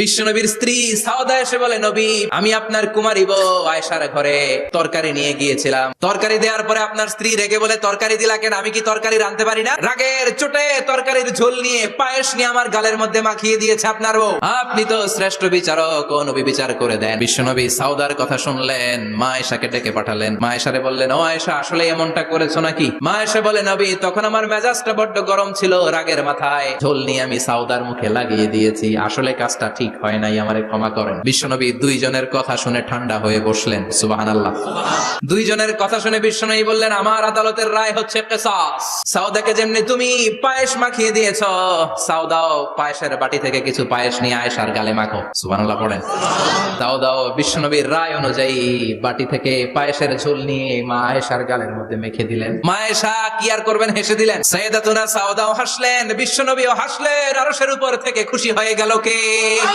বিশ্বনবীর স্ত্রী সাউদা এসে বলে, নবী, আমি আপনার কুমারী বউ আয়েশার ঘরে তরকারি নিয়ে গিয়েছিলাম। তরকারি দেওয়ার পরে আপনার স্ত্রী রেগে বলে, তরকারি দিলা কেন? আমি কি তরকারি রাঁধতে পারি না? রাগের চোটে তরকারির ঝোল নিয়ে পায়েস নিয়ে আমার গালের মধ্যে মাখিয়ে দিয়েছে আপনার বউ। আপনি তো শ্রেষ্ঠ বিচারক, ও নবী বিচার করে দেন। বিশ্বনবী সাউদার কথা শুনলেন, মা আয়েশাকে ডেকে পাঠালেন। মা আয়েশারে বললেন, ও আয়েশা, আসলে এমনটা করেছো নাকি? মা আয়েশা বলে, নবী, তখন আমার মেজাজটা বড্ড গরম ছিল, রাগের মাথায় ঝোল নিয়ে আমি সাউদার মুখে লাগিয়ে দিয়েছি। আসলে কাজটা ঠিক হয় নাই, আমারে ক্ষমা করেন। বিশ্বনবী দুইজনের কথা শুনে ঠান্ডা হয়ে বসলেন। সুবহানাল্লাহ। দুইজনের কথা শুনে বিশ্বনবী বললেন, আমার আদালতের রায় হচ্ছে কিসাস। সাউদাকে যেমনি তুমি পায়েস মাখিয়ে দিয়েছো, সাউদাও পায়েসের বাটি থেকে কিছু পায়েস নিয়ে আয়েশার গালে মাখো। সুবহানাল্লাহ পড়েন। সাউদাও বিশ্বনবীর রায় অনুযায়ী বাটি থেকে পায়েসের ঝোল নিয়ে মা আয়েশার গালের মধ্যে মেখে দিলেন। মা আয়েশা কি আর করবেন, হেসে দিলেন। সাইয়েদাতুনা সাউদাও হাসলেন, বিশ্বনবীও হাসলেন। আরশের উপর থেকে খুশি হয়ে গেল কে?